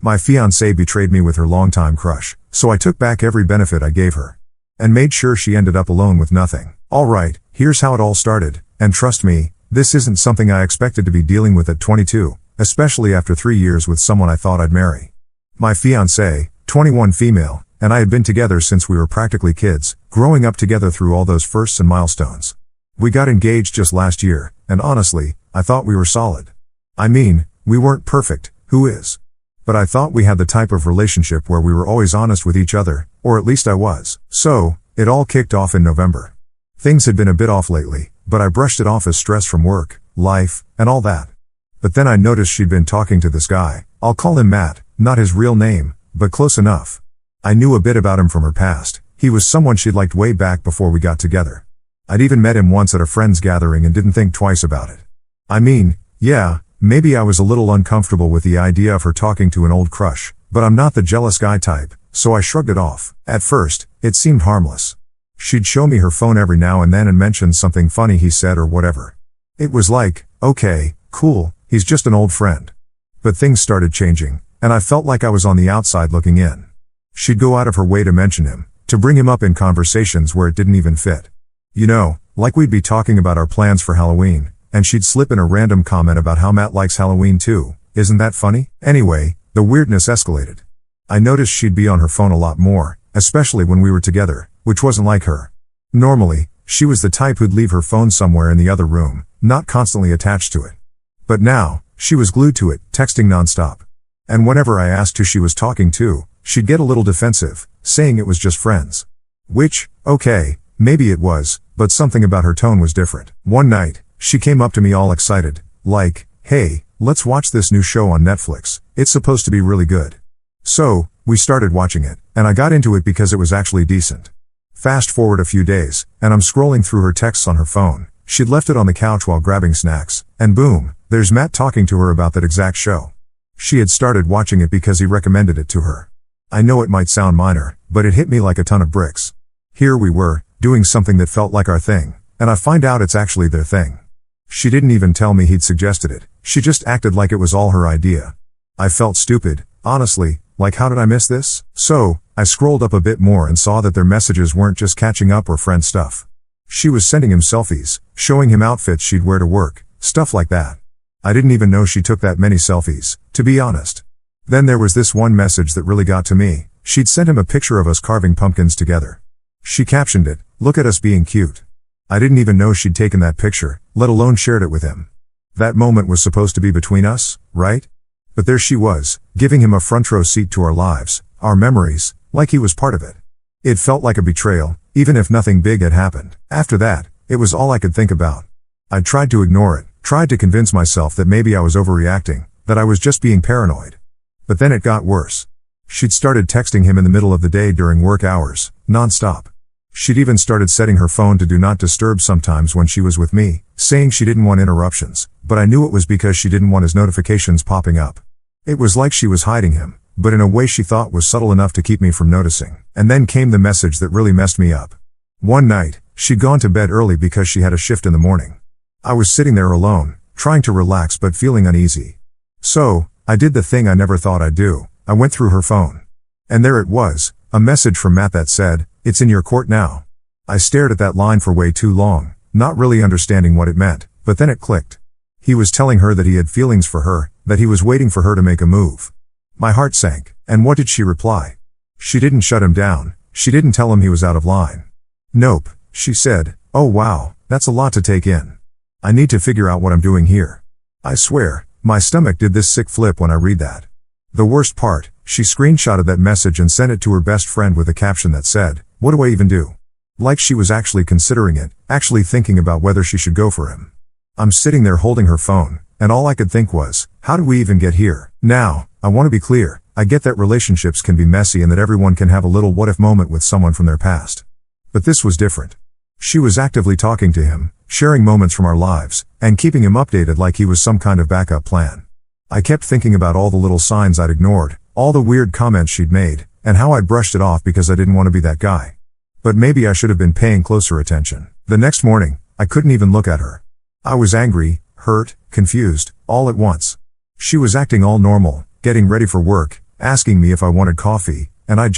My fiancée betrayed me with her longtime crush, so I took back every benefit I gave her. And made sure she ended up alone with nothing. Alright, here's how it all started, and trust me, this isn't something I expected to be dealing with at 22, especially after 3 years with someone I thought I'd marry. My fiancée, 21 female, and I had been together since we were practically kids, growing up together through all those firsts and milestones. We got engaged just last year, and honestly, I thought we were solid. I mean, we weren't perfect, who is? But I thought we had the type of relationship where we were always honest with each other, or at least I was. So, it all kicked off in November. Things had been a bit off lately, but I brushed it off as stress from work, life, and all that. But then I noticed she'd been talking to this guy. I'll call him Matt, not his real name, but close enough. I knew a bit about him from her past. He was someone she'd liked way back before we got together. I'd even met him once at a friend's gathering and didn't think twice about it. I mean, yeah, maybe I was a little uncomfortable with the idea of her talking to an old crush, but I'm not the jealous guy type, so I shrugged it off. At first, it seemed harmless. She'd show me her phone every now and then and mention something funny he said or whatever. It was like, okay, cool, he's just an old friend. But things started changing, and I felt like I was on the outside looking in. She'd go out of her way to mention him, to bring him up in conversations where it didn't even fit. You know, like we'd be talking about our plans for Halloween, and she'd slip in a random comment about how Matt likes Halloween too. Isn't that funny? Anyway, the weirdness escalated. I noticed she'd be on her phone a lot more, especially when we were together, which wasn't like her. Normally, she was the type who'd leave her phone somewhere in the other room, not constantly attached to it. But now, she was glued to it, texting nonstop. And whenever I asked who she was talking to, she'd get a little defensive, saying it was just friends. Which, okay, maybe it was, but something about her tone was different. One night, she came up to me all excited, like, hey, let's watch this new show on Netflix, it's supposed to be really good. So, we started watching it, and I got into it because it was actually decent. Fast forward a few days, and I'm scrolling through her texts on her phone. She'd left it on the couch while grabbing snacks, and boom, there's Matt talking to her about that exact show. She had started watching it because he recommended it to her. I know it might sound minor, but it hit me like a ton of bricks. Here we were, doing something that felt like our thing, and I find out it's actually their thing. She didn't even tell me he'd suggested it, she just acted like it was all her idea. I felt stupid, honestly, like how did I miss this? So, I scrolled up a bit more and saw that their messages weren't just catching up or friend stuff. She was sending him selfies, showing him outfits she'd wear to work, stuff like that. I didn't even know she took that many selfies, to be honest. Then there was this one message that really got to me. She'd sent him a picture of us carving pumpkins together. She captioned it, "Look at us being cute." I didn't even know she'd taken that picture, let alone shared it with him. That moment was supposed to be between us, right? But there she was, giving him a front row seat to our lives, our memories, like he was part of it. It felt like a betrayal, even if nothing big had happened. After that, it was all I could think about. I tried to ignore it, tried to convince myself that maybe I was overreacting, that I was just being paranoid. But then it got worse. She'd started texting him in the middle of the day during work hours, non-stop. She'd even started setting her phone to do not disturb sometimes when she was with me, saying she didn't want interruptions, but I knew it was because she didn't want his notifications popping up. It was like she was hiding him, but in a way she thought was subtle enough to keep me from noticing. And then came the message that really messed me up. One night, she'd gone to bed early because she had a shift in the morning. I was sitting there alone, trying to relax but feeling uneasy. So, I did the thing I never thought I'd do. I went through her phone. And there it was, a message from Matt that said, "It's in your court now." I stared at that line for way too long, not really understanding what it meant, but then it clicked. He was telling her that he had feelings for her, that he was waiting for her to make a move. My heart sank, and what did she reply? She didn't shut him down, she didn't tell him he was out of line. Nope, she said, "Oh wow, that's a lot to take in. I need to figure out what I'm doing here." I swear, my stomach did this sick flip when I read that. The worst part, she screenshotted that message and sent it to her best friend with a caption that said, "What do I even do?" Like she was actually considering it, actually thinking about whether she should go for him. I'm sitting there holding her phone, and all I could think was, how did we even get here? Now, I want to be clear, I get that relationships can be messy and that everyone can have a little what-if moment with someone from their past. But this was different. She was actively talking to him, sharing moments from our lives, and keeping him updated like he was some kind of backup plan. I kept thinking about all the little signs I'd ignored, all the weird comments she'd made, and how I'd brushed it off because I didn't want to be that guy. But maybe I should have been paying closer attention. The next morning, I couldn't even look at her. I was angry, hurt, confused, all at once. She was acting all normal, getting ready for work, asking me if I wanted coffee, and I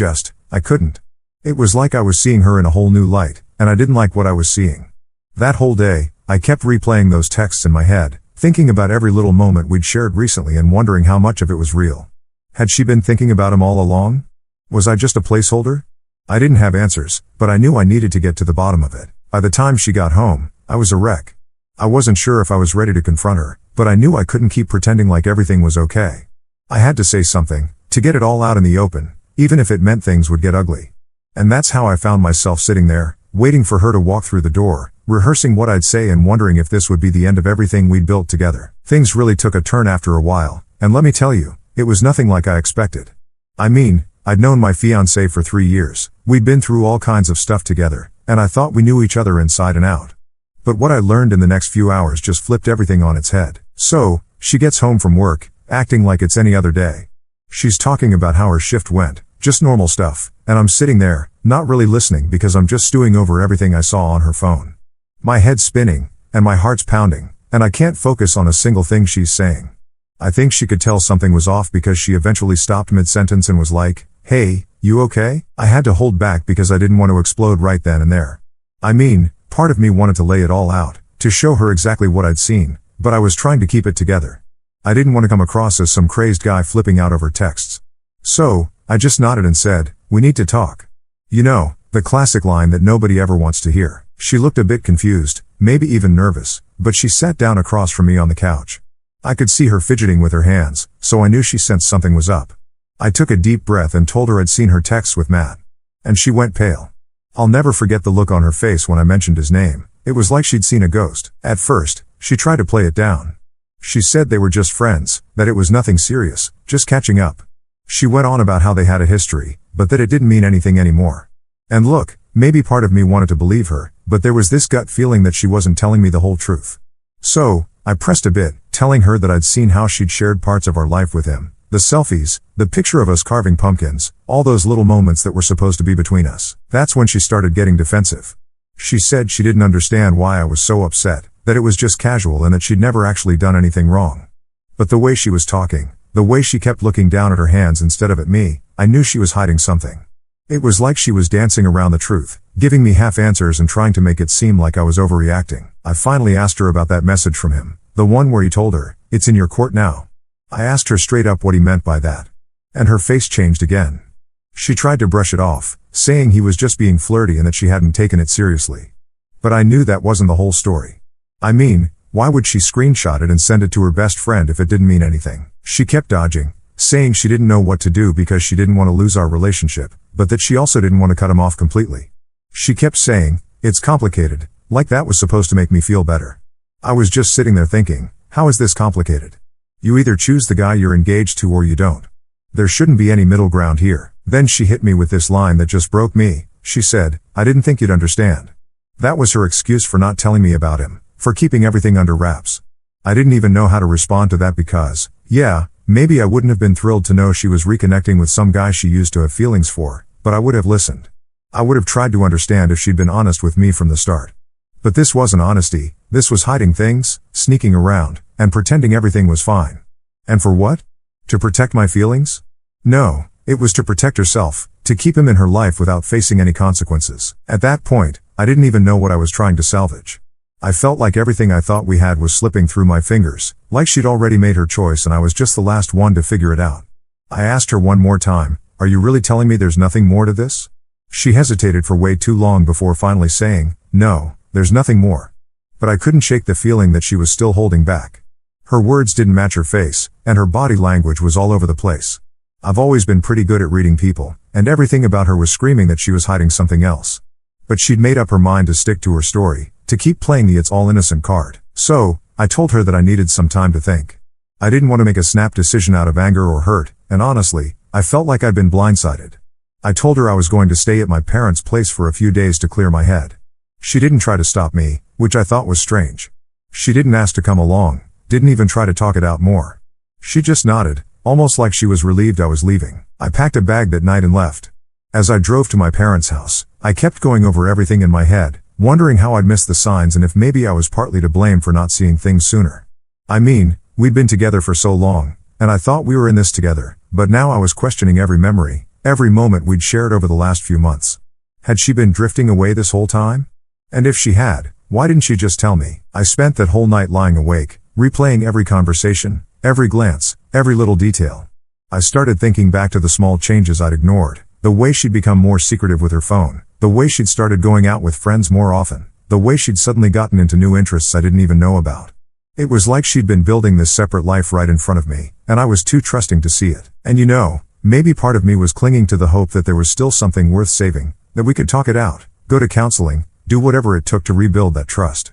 couldn't. It was like I was seeing her in a whole new light, and I didn't like what I was seeing. That whole day, I kept replaying those texts in my head, thinking about every little moment we'd shared recently and wondering how much of it was real. Had she been thinking about him all along? Was I just a placeholder? I didn't have answers, but I knew I needed to get to the bottom of it. By the time she got home, I was a wreck. I wasn't sure if I was ready to confront her, but I knew I couldn't keep pretending like everything was okay. I had to say something, to get it all out in the open, even if it meant things would get ugly. And that's how I found myself sitting there, waiting for her to walk through the door, rehearsing what I'd say and wondering if this would be the end of everything we'd built together. Things really took a turn after a while, and let me tell you, it was nothing like I expected. I mean, I'd known my fiancée for 3 years, we'd been through all kinds of stuff together, and I thought we knew each other inside and out. But what I learned in the next few hours just flipped everything on its head. So, she gets home from work, acting like it's any other day. She's talking about how her shift went, just normal stuff, and I'm sitting there, not really listening because I'm just stewing over everything I saw on her phone. My head's spinning, and my heart's pounding, and I can't focus on a single thing she's saying. I think she could tell something was off because she eventually stopped mid-sentence and was like, "Hey, you okay?" I had to hold back because I didn't want to explode right then and there. I mean, part of me wanted to lay it all out, to show her exactly what I'd seen, but I was trying to keep it together. I didn't want to come across as some crazed guy flipping out over texts. So, I just nodded and said, "We need to talk." You know, the classic line that nobody ever wants to hear. She looked a bit confused, maybe even nervous, but she sat down across from me on the couch. I could see her fidgeting with her hands, so I knew she sensed something was up. I took a deep breath and told her I'd seen her texts with Matt. And she went pale. I'll never forget the look on her face when I mentioned his name. It was like she'd seen a ghost. At first, she tried to play it down. She said they were just friends, that it was nothing serious, just catching up. She went on about how they had a history, but that it didn't mean anything anymore. And look, maybe part of me wanted to believe her, but there was this gut feeling that she wasn't telling me the whole truth. So, I pressed a bit, telling her that I'd seen how she'd shared parts of our life with him. The selfies, the picture of us carving pumpkins, all those little moments that were supposed to be between us. That's when she started getting defensive. She said she didn't understand why I was so upset, that it was just casual and that she'd never actually done anything wrong. But the way she was talking, the way she kept looking down at her hands instead of at me, I knew she was hiding something. It was like she was dancing around the truth, giving me half answers and trying to make it seem like I was overreacting. I finally asked her about that message from him, the one where he told her, "It's in your court now." I asked her straight up what he meant by that. And her face changed again. She tried to brush it off, saying he was just being flirty and that she hadn't taken it seriously. But I knew that wasn't the whole story. I mean, why would she screenshot it and send it to her best friend if it didn't mean anything? She kept dodging, saying she didn't know what to do because she didn't want to lose our relationship, but that she also didn't want to cut him off completely. She kept saying, "It's complicated," like that was supposed to make me feel better. I was just sitting there thinking, how is this complicated? You either choose the guy you're engaged to or you don't. There shouldn't be any middle ground here. Then she hit me with this line that just broke me. She said, "I didn't think you'd understand." That was her excuse for not telling me about him, for keeping everything under wraps. I didn't even know how to respond to that because, yeah, maybe I wouldn't have been thrilled to know she was reconnecting with some guy she used to have feelings for, but I would have listened. I would have tried to understand if she'd been honest with me from the start. But this wasn't honesty, this was hiding things, sneaking around, and pretending everything was fine. And for what? To protect my feelings? No, it was to protect herself, to keep him in her life without facing any consequences. At that point, I didn't even know what I was trying to salvage. I felt like everything I thought we had was slipping through my fingers, like she'd already made her choice and I was just the last one to figure it out. I asked her one more time, "Are you really telling me there's nothing more to this?" She hesitated for way too long before finally saying, "No, there's nothing more." But I couldn't shake the feeling that she was still holding back. Her words didn't match her face, and her body language was all over the place. I've always been pretty good at reading people, and everything about her was screaming that she was hiding something else. But she'd made up her mind to stick to her story, to keep playing the "it's all innocent" card. So, I told her that I needed some time to think. I didn't want to make a snap decision out of anger or hurt, and honestly, I felt like I'd been blindsided. I told her I was going to stay at my parents' place for a few days to clear my head. She didn't try to stop me, which I thought was strange. She didn't ask to come along, didn't even try to talk it out more. She just nodded, almost like she was relieved I was leaving. I packed a bag that night and left. As I drove to my parents' house, I kept going over everything in my head, wondering how I'd missed the signs and if maybe I was partly to blame for not seeing things sooner. I mean, we'd been together for so long, and I thought we were in this together, but now I was questioning every memory, every moment we'd shared over the last few months. Had she been drifting away this whole time? And if she had, why didn't she just tell me? I spent that whole night lying awake, replaying every conversation, every glance, every little detail. I started thinking back to the small changes I'd ignored, the way she'd become more secretive with her phone, the way she'd started going out with friends more often, the way she'd suddenly gotten into new interests I didn't even know about. It was like she'd been building this separate life right in front of me, and I was too trusting to see it. And maybe part of me was clinging to the hope that there was still something worth saving, that we could talk it out, go to counseling, do whatever it took to rebuild that trust.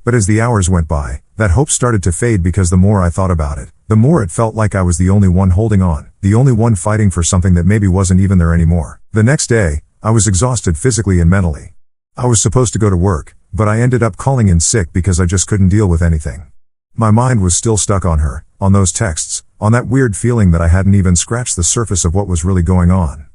But as the hours went by, that hope started to fade because the more I thought about it, the more it felt like I was the only one holding on, the only one fighting for something that maybe wasn't even there anymore. The next day, I was exhausted physically and mentally. I was supposed to go to work, but I ended up calling in sick because I just couldn't deal with anything. My mind was still stuck on her, on those texts, on that weird feeling that I hadn't even scratched the surface of what was really going on.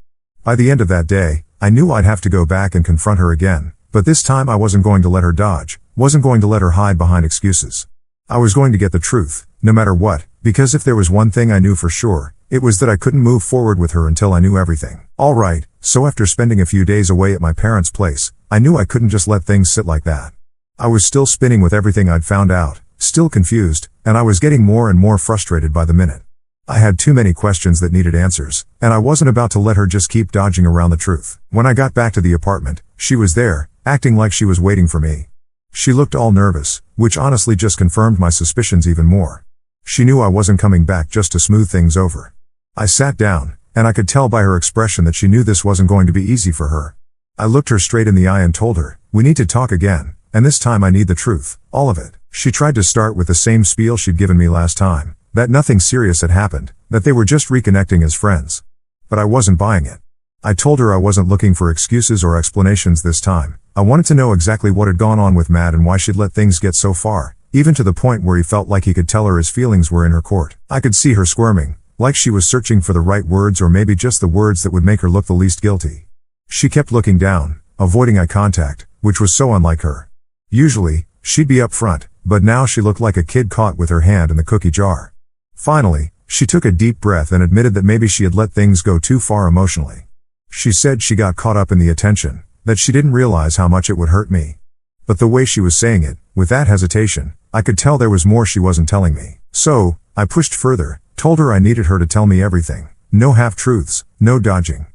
By the end of that day, I knew I'd have to go back and confront her again, but this time I wasn't going to let her dodge, wasn't going to let her hide behind excuses. I was going to get the truth, no matter what, because if there was one thing I knew for sure, it was that I couldn't move forward with her until I knew everything. Alright, so after spending a few days away at my parents' place, I knew I couldn't just let things sit like that. I was still spinning with everything I'd found out, still confused, and I was getting more and more frustrated by the minute. I had too many questions that needed answers, and I wasn't about to let her just keep dodging around the truth. When I got back to the apartment, she was there, acting like she was waiting for me. She looked all nervous, which honestly just confirmed my suspicions even more. She knew I wasn't coming back just to smooth things over. I sat down, and I could tell by her expression that she knew this wasn't going to be easy for her. I looked her straight in the eye and told her, "We need to talk again, and this time I need the truth, all of it." She tried to start with the same spiel she'd given me last time, that nothing serious had happened, that they were just reconnecting as friends. But I wasn't buying it. I told her I wasn't looking for excuses or explanations this time. I wanted to know exactly what had gone on with Matt and why she'd let things get so far, even to the point where he felt like he could tell her his feelings were in her court. I could see her squirming, like she was searching for the right words or maybe just the words that would make her look the least guilty. She kept looking down, avoiding eye contact, which was so unlike her. Usually, she'd be up front, but now she looked like a kid caught with her hand in the cookie jar. Finally, she took a deep breath and admitted that maybe she had let things go too far emotionally. She said she got caught up in the attention, that she didn't realize how much it would hurt me. But the way she was saying it, with that hesitation, I could tell there was more she wasn't telling me. So, I pushed further, told her I needed her to tell me everything. No half-truths, no dodging.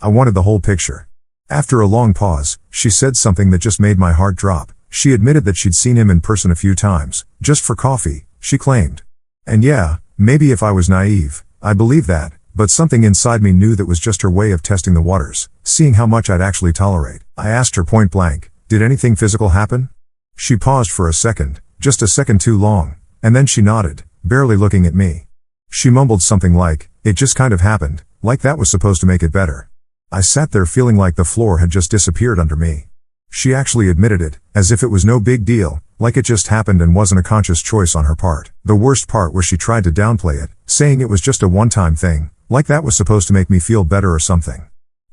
I wanted the whole picture. After a long pause, she said something that just made my heart drop. She admitted that she'd seen him in person a few times, just for coffee, she claimed. And yeah, maybe if I was naive, I believed that, but something inside me knew that was just her way of testing the waters, seeing how much I'd actually tolerate. I asked her point blank, "Did anything physical happen?" She paused for a second, just a second too long, and then she nodded, barely looking at me. She mumbled something like, "It just kind of happened," like that was supposed to make it better. I sat there feeling like the floor had just disappeared under me. She actually admitted it, as if it was no big deal, like it just happened and wasn't a conscious choice on her part. The worst part was she tried to downplay it, saying it was just a one-time thing, like that was supposed to make me feel better or something.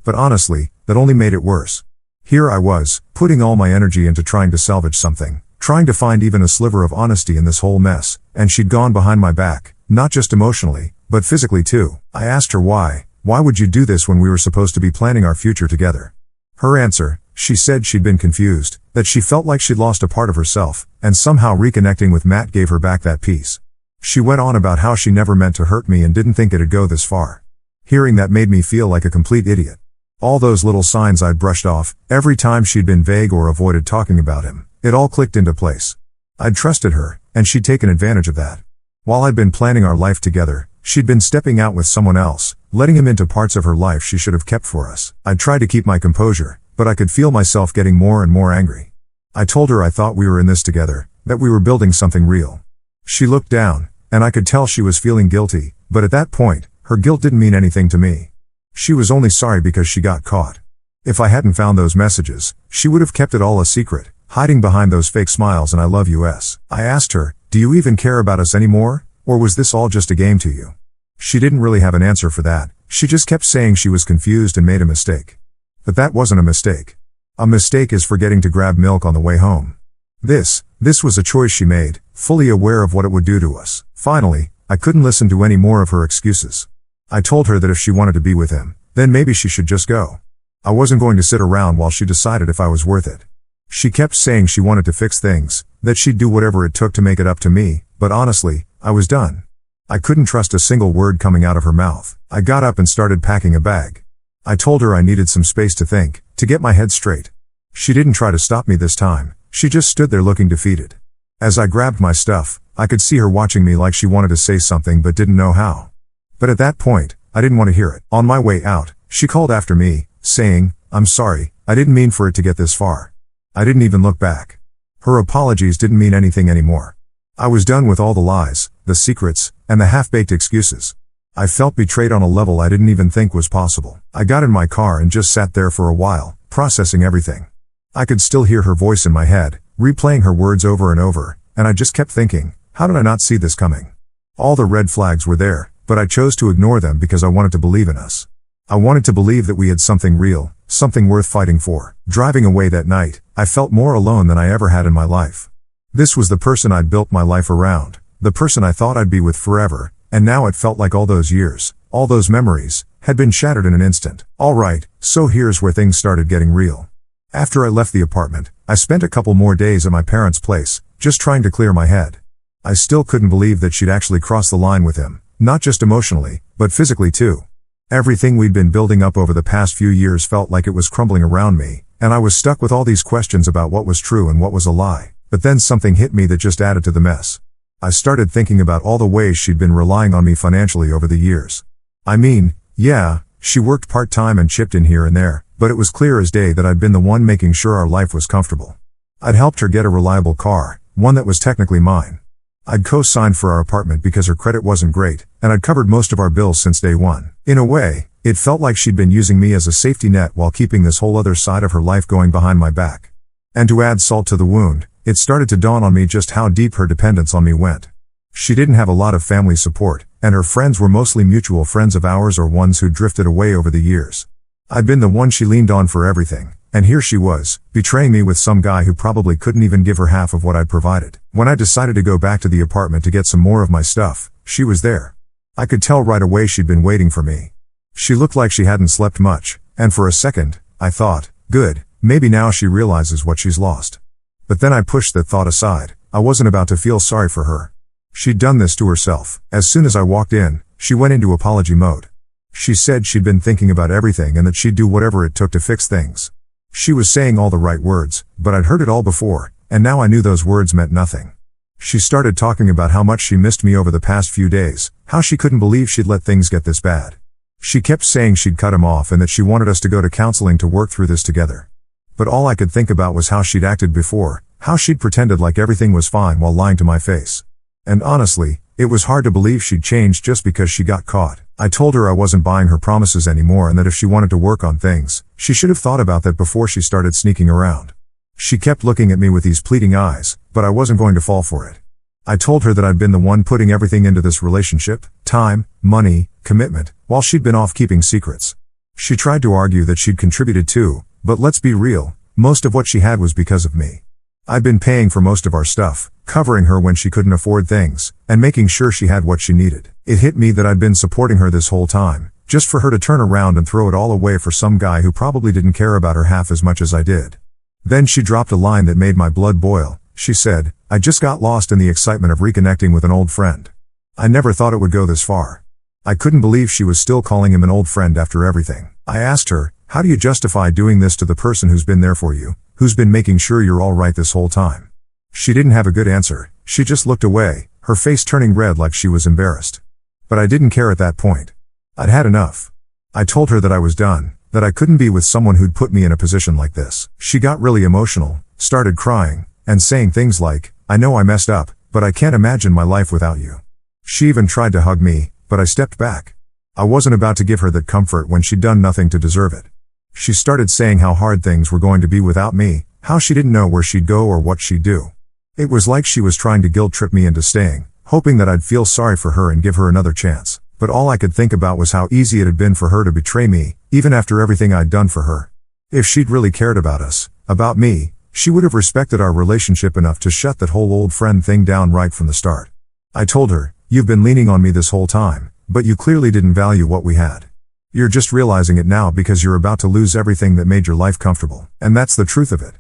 But honestly, that only made it worse. Here I was, putting all my energy into trying to salvage something, trying to find even a sliver of honesty in this whole mess, and she'd gone behind my back, not just emotionally, but physically too. I asked her why would you do this when we were supposed to be planning our future together? Her answer, she said she'd been confused, that she felt like she'd lost a part of herself, and somehow reconnecting with Matt gave her back that peace. She went on about how she never meant to hurt me and didn't think it'd go this far. Hearing that made me feel like a complete idiot. All those little signs I'd brushed off, every time she'd been vague or avoided talking about him, it all clicked into place. I'd trusted her, and she'd taken advantage of that. While I'd been planning our life together, she'd been stepping out with someone else, letting him into parts of her life she should have kept for us. I'd tried to keep my composure, but I could feel myself getting more and more angry. I told her I thought we were in this together, that we were building something real. She looked down, and I could tell she was feeling guilty, but at that point, her guilt didn't mean anything to me. She was only sorry because she got caught. If I hadn't found those messages, she would have kept it all a secret, hiding behind those fake smiles and "I love you"s. I asked her, "Do you even care about us anymore, or was this all just a game to you?" She didn't really have an answer for that. She just kept saying she was confused and made a mistake. But that wasn't a mistake. A mistake is forgetting to grab milk on the way home. This was a choice she made, fully aware of what it would do to us. Finally, I couldn't listen to any more of her excuses. I told her that if she wanted to be with him, then maybe she should just go. I wasn't going to sit around while she decided if I was worth it. She kept saying she wanted to fix things, that she'd do whatever it took to make it up to me, but honestly, I was done. I couldn't trust a single word coming out of her mouth. I got up and started packing a bag. I told her I needed some space to think, to get my head straight. She didn't try to stop me this time, she just stood there looking defeated. As I grabbed my stuff, I could see her watching me like she wanted to say something but didn't know how. But at that point, I didn't want to hear it. On my way out, she called after me, saying, "I'm sorry, I didn't mean for it to get this far." I didn't even look back. Her apologies didn't mean anything anymore. I was done with all the lies, the secrets, and the half-baked excuses. I felt betrayed on a level I didn't even think was possible. I got in my car and just sat there for a while, processing everything. I could still hear her voice in my head, replaying her words over and over, and I just kept thinking, how did I not see this coming? All the red flags were there, but I chose to ignore them because I wanted to believe in us. I wanted to believe that we had something real, something worth fighting for. Driving away that night, I felt more alone than I ever had in my life. This was the person I'd built my life around, the person I thought I'd be with forever, and now it felt like all those years, all those memories, had been shattered in an instant. Alright, so here's where things started getting real. After I left the apartment, I spent a couple more days at my parents' place, just trying to clear my head. I still couldn't believe that she'd actually crossed the line with him, not just emotionally, but physically too. Everything we'd been building up over the past few years felt like it was crumbling around me, and I was stuck with all these questions about what was true and what was a lie. But then something hit me that just added to the mess. I started thinking about all the ways she'd been relying on me financially over the years. I mean, yeah, she worked part-time and chipped in here and there, but it was clear as day that I'd been the one making sure our life was comfortable. I'd helped her get a reliable car, one that was technically mine. I'd co-signed for our apartment because her credit wasn't great, and I'd covered most of our bills since day one. In a way, it felt like she'd been using me as a safety net while keeping this whole other side of her life going behind my back. And to add salt to the wound, it started to dawn on me just how deep her dependence on me went. She didn't have a lot of family support, and her friends were mostly mutual friends of ours or ones who drifted away over the years. I'd been the one she leaned on for everything, and here she was, betraying me with some guy who probably couldn't even give her half of what I'd provided. When I decided to go back to the apartment to get some more of my stuff, she was there. I could tell right away she'd been waiting for me. She looked like she hadn't slept much, and for a second, I thought, good, maybe now she realizes what she's lost. But then I pushed that thought aside. I wasn't about to feel sorry for her. She'd done this to herself. As soon as I walked in, she went into apology mode. She said she'd been thinking about everything and that she'd do whatever it took to fix things. She was saying all the right words, but I'd heard it all before, and now I knew those words meant nothing. She started talking about how much she missed me over the past few days, how she couldn't believe she'd let things get this bad. She kept saying she'd cut him off and that she wanted us to go to counseling to work through this together. But all I could think about was how she'd acted before, how she'd pretended like everything was fine while lying to my face. And honestly, it was hard to believe she'd changed just because she got caught. I told her I wasn't buying her promises anymore and that if she wanted to work on things, she should have thought about that before she started sneaking around. She kept looking at me with these pleading eyes, but I wasn't going to fall for it. I told her that I'd been the one putting everything into this relationship, time, money, commitment, while she'd been off keeping secrets. She tried to argue that she'd contributed too, but let's be real, most of what she had was because of me. I'd been paying for most of our stuff, covering her when she couldn't afford things, and making sure she had what she needed. It hit me that I'd been supporting her this whole time, just for her to turn around and throw it all away for some guy who probably didn't care about her half as much as I did. Then she dropped a line that made my blood boil. She said, "I just got lost in the excitement of reconnecting with an old friend." I never thought it would go this far. I couldn't believe she was still calling him an old friend after everything. I asked her, how do you justify doing this to the person who's been there for you, who's been making sure you're all right this whole time? She didn't have a good answer. She just looked away, her face turning red like she was embarrassed. But I didn't care at that point. I'd had enough. I told her that I was done, that I couldn't be with someone who'd put me in a position like this. She got really emotional, started crying, and saying things like, "I know I messed up, but I can't imagine my life without you." She even tried to hug me, but I stepped back. I wasn't about to give her that comfort when she'd done nothing to deserve it. She started saying how hard things were going to be without me, how she didn't know where she'd go or what she'd do. It was like she was trying to guilt-trip me into staying, hoping that I'd feel sorry for her and give her another chance. But all I could think about was how easy it had been for her to betray me, even after everything I'd done for her. If she'd really cared about us, about me, she would have respected our relationship enough to shut that whole old friend thing down right from the start. I told her, You've been leaning on me this whole time, but you clearly didn't value what we had. You're just realizing it now because you're about to lose everything that made your life comfortable. And that's the truth of it.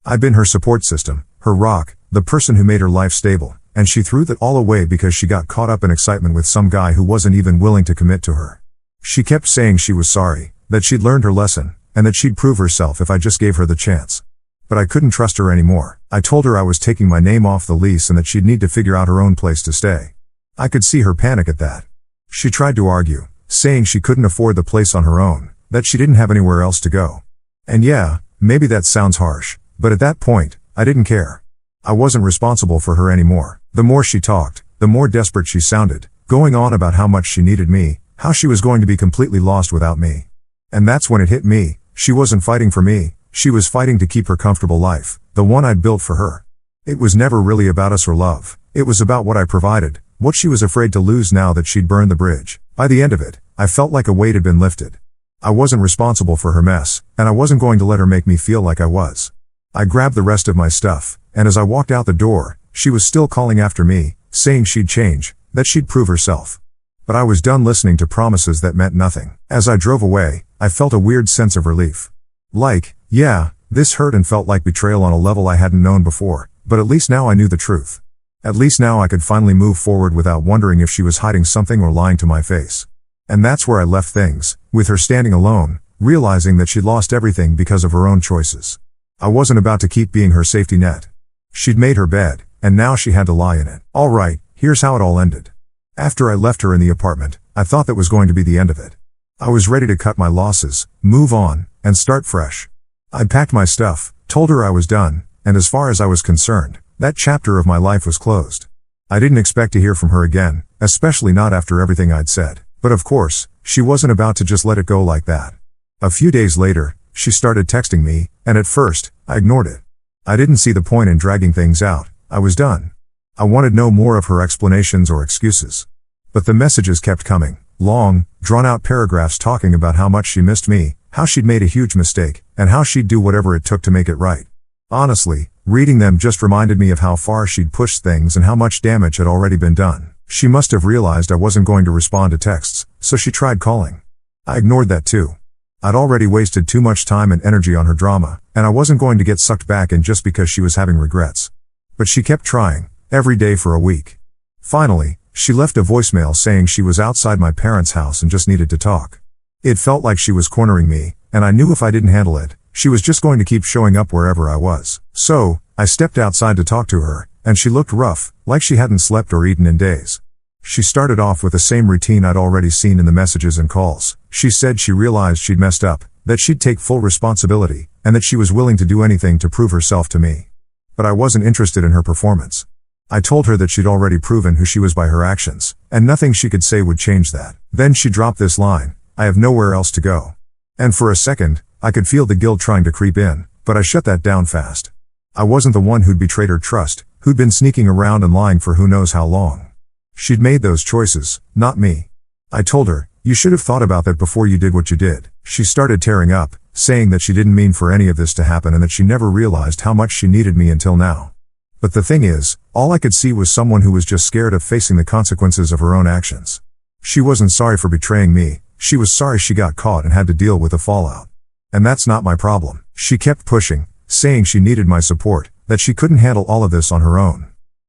I've been her support system, her rock, the person who made her life stable, and she threw that all away because she got caught up in excitement with some guy who wasn't even willing to commit to her. She kept saying she was sorry, that she'd learned her lesson, and that she'd prove herself if I just gave her the chance. But I couldn't trust her anymore. I told her I was taking my name off the lease and that she'd need to figure out her own place to stay. I could see her panic at that. She tried to argue, saying she couldn't afford the place on her own, that she didn't have anywhere else to go. And yeah, maybe that sounds harsh, but at that point, I didn't care. I wasn't responsible for her anymore. The more she talked, the more desperate she sounded, going on about how much she needed me, how she was going to be completely lost without me. And that's when it hit me. She wasn't fighting for me, she was fighting to keep her comfortable life, the one I'd built for her. It was never really about us or love. It was about what I provided, what she was afraid to lose now that she'd burned the bridge. By the end of it, I felt like a weight had been lifted. I wasn't responsible for her mess, and I wasn't going to let her make me feel like I was. I grabbed the rest of my stuff, and as I walked out the door, she was still calling after me, saying she'd change, that she'd prove herself. But I was done listening to promises that meant nothing. As I drove away, I felt a weird sense of relief. Like, yeah, this hurt and felt like betrayal on a level I hadn't known before, but at least now I knew the truth. At least now I could finally move forward without wondering if she was hiding something or lying to my face. And that's where I left things, with her standing alone, realizing that she'd lost everything because of her own choices. I wasn't about to keep being her safety net. She'd made her bed, and now she had to lie in it. Alright, here's how it all ended. After I left her in the apartment, I thought that was going to be the end of it. I was ready to cut my losses, move on, and start fresh. I'd packed my stuff, told her I was done, and as far as I was concerned, that chapter of my life was closed. I didn't expect to hear from her again, especially not after everything I'd said. But of course, she wasn't about to just let it go like that. A few days later, she started texting me, and at first, I ignored it. I didn't see the point in dragging things out. I was done. I wanted no more of her explanations or excuses. But the messages kept coming, long, drawn-out paragraphs talking about how much she missed me, how she'd made a huge mistake, and how she'd do whatever it took to make it right. Honestly, reading them just reminded me of how far she'd pushed things and how much damage had already been done. She must have realized I wasn't going to respond to texts, so she tried calling. I ignored that too. I'd already wasted too much time and energy on her drama, and I wasn't going to get sucked back in just because she was having regrets. But she kept trying, every day for a week. Finally, she left a voicemail saying she was outside my parents' house and just needed to talk. It felt like she was cornering me, and I knew if I didn't handle it, she was just going to keep showing up wherever I was. So, I stepped outside to talk to her, and she looked rough, like she hadn't slept or eaten in days. She started off with the same routine I'd already seen in the messages and calls. She said she realized she'd messed up, that she'd take full responsibility, and that she was willing to do anything to prove herself to me. But I wasn't interested in her performance. I told her that she'd already proven who she was by her actions, and nothing she could say would change that. Then she dropped this line, "I have nowhere else to go." And for a second, I could feel the guilt trying to creep in, but I shut that down fast. I wasn't the one who'd betrayed her trust, who'd been sneaking around and lying for who knows how long. She'd made those choices, not me. I told her, "You should have thought about that before you did what you did." She started tearing up, saying that she didn't mean for any of this to happen and that she never realized how much she needed me until now. But the thing is, all I could see was someone who was just scared of facing the consequences of her own actions. She wasn't sorry for betraying me, she was sorry she got caught and had to deal with the fallout. And that's not my problem. She kept pushing, saying she needed my support, that she couldn't handle all of this on her own.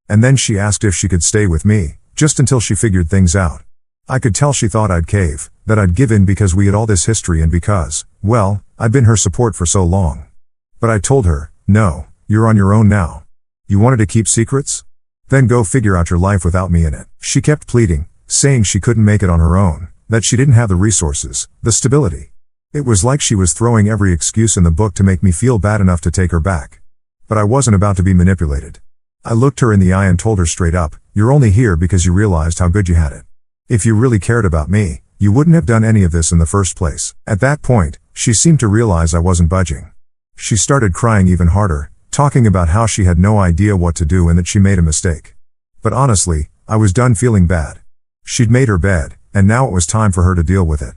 And then she asked if she could stay with me, just until she figured things out. I could tell she thought I'd cave, that I'd give in because we had all this history and because, well, I'd been her support for so long. But I told her, "No, you're on your own now. You wanted to keep secrets? Then go figure out your life without me in it." She kept pleading, saying she couldn't make it on her own, that she didn't have the resources, the stability. It was like she was throwing every excuse in the book to make me feel bad enough to take her back. But I wasn't about to be manipulated. I looked her in the eye and told her straight up, "You're only here because you realized how good you had it. If you really cared about me, you wouldn't have done any of this in the first place." At that point, she seemed to realize I wasn't budging. She started crying even harder, talking about how she had no idea what to do and that she made a mistake. But honestly, I was done feeling bad. She'd made her bed, and now it was time for her to deal with it.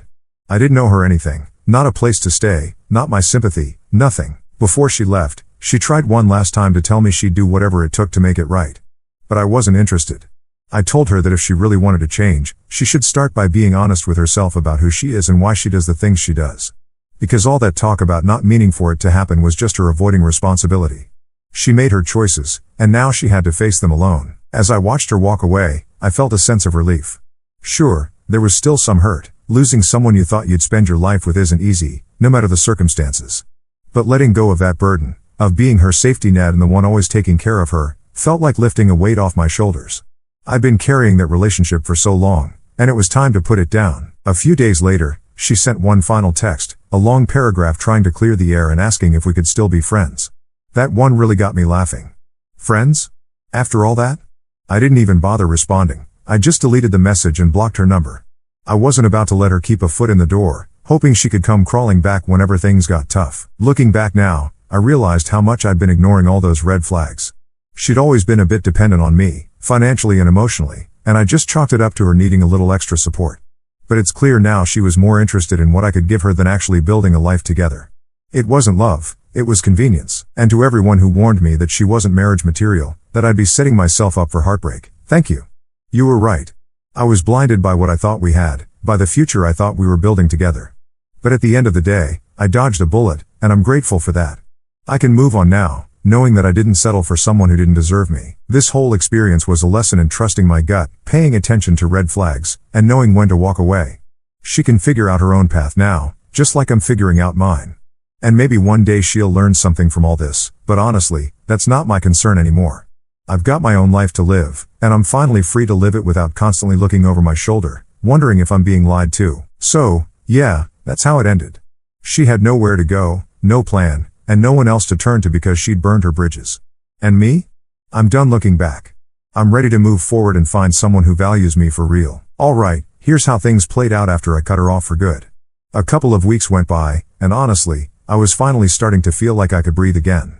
I didn't owe her anything, not a place to stay, not my sympathy, nothing. Before she left, she tried one last time to tell me she'd do whatever it took to make it right. But I wasn't interested. I told her that if she really wanted to change, she should start by being honest with herself about who she is and why she does the things she does. Because all that talk about not meaning for it to happen was just her avoiding responsibility. She made her choices, and now she had to face them alone. As I watched her walk away, I felt a sense of relief. Sure, there was still some hurt. Losing someone you thought you'd spend your life with isn't easy, no matter the circumstances. But letting go of that burden, of being her safety net and the one always taking care of her, felt like lifting a weight off my shoulders. I'd been carrying that relationship for so long, and it was time to put it down. A few days later, she sent one final text, a long paragraph trying to clear the air and asking if we could still be friends. That one really got me laughing. Friends? After all that? I didn't even bother responding. I just deleted the message and blocked her number. I wasn't about to let her keep a foot in the door, hoping she could come crawling back whenever things got tough. Looking back now, I realized how much I'd been ignoring all those red flags. She'd always been a bit dependent on me, financially and emotionally, and I just chalked it up to her needing a little extra support. But it's clear now she was more interested in what I could give her than actually building a life together. It wasn't love, it was convenience. And to everyone who warned me that she wasn't marriage material, that I'd be setting myself up for heartbreak, thank you. You were right. I was blinded by what I thought we had, by the future I thought we were building together. But at the end of the day, I dodged a bullet, and I'm grateful for that. I can move on now, knowing that I didn't settle for someone who didn't deserve me. This whole experience was a lesson in trusting my gut, paying attention to red flags, and knowing when to walk away. She can figure out her own path now, just like I'm figuring out mine. And maybe one day she'll learn something from all this, but honestly, that's not my concern anymore. I've got my own life to live, and I'm finally free to live it without constantly looking over my shoulder, wondering if I'm being lied to. So, yeah, that's how it ended. She had nowhere to go, no plan, and no one else to turn to because she'd burned her bridges. And me? I'm done looking back. I'm ready to move forward and find someone who values me for real. Alright, here's how things played out after I cut her off for good. A couple of weeks went by, and honestly, I was finally starting to feel like I could breathe again.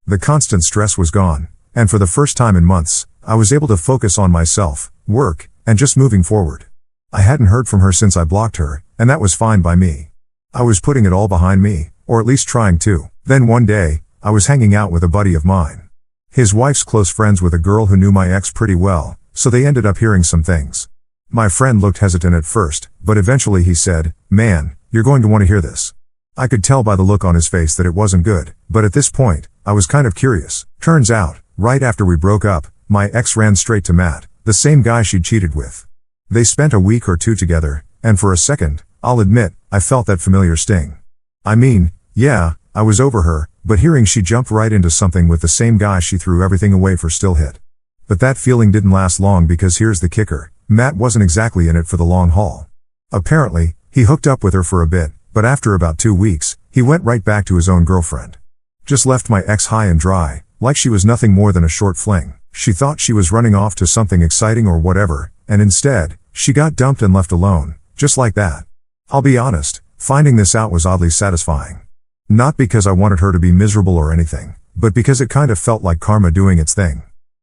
The constant stress was gone, and for the first time in months, I was able to focus on myself, work, and just moving forward. I hadn't heard from her since I blocked her, and that was fine by me. I was putting it all behind me, or at least trying to. Then one day, I was hanging out with a buddy of mine. His wife's close friends with a girl who knew my ex pretty well, so they ended up hearing some things. My friend looked hesitant at first, but eventually he said, "Man, you're going to want to hear this." I could tell by the look on his face that it wasn't good, but at this point, I was kind of curious. Turns out, right after we broke up, my ex ran straight to Matt, the same guy she'd cheated with. They spent a week or two together, and for a second, I'll admit, I felt that familiar sting. I mean, yeah, I was over her, but hearing she jumped right into something with the same guy she threw everything away for still hit. But that feeling didn't last long because here's the kicker, Matt wasn't exactly in it for the long haul. Apparently, he hooked up with her for a bit, but after about 2 weeks, he went right back to his own girlfriend. Just left my ex high and dry, like she was nothing more than a short fling. She thought she was running off to something exciting or whatever, and instead, she got dumped and left alone, just like that. I'll be honest, finding this out was oddly satisfying. Not because I wanted her to be miserable or anything, but because it kind of felt like karma doing its thing.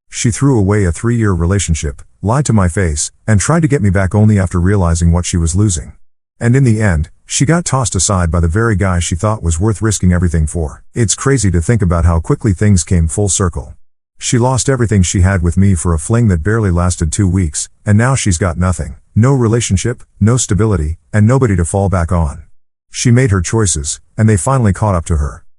She threw away a 3-year relationship, lied to my face, and tried to get me back only after realizing what she was losing. And in the end, she got tossed aside by the very guy she thought was worth risking everything for. It's crazy to think about how quickly things came full circle. She lost everything she had with me for a fling that barely lasted 2 weeks, and now she's got nothing. No relationship, no stability, and nobody to fall back on. She made her choices, and they finally caught up to her.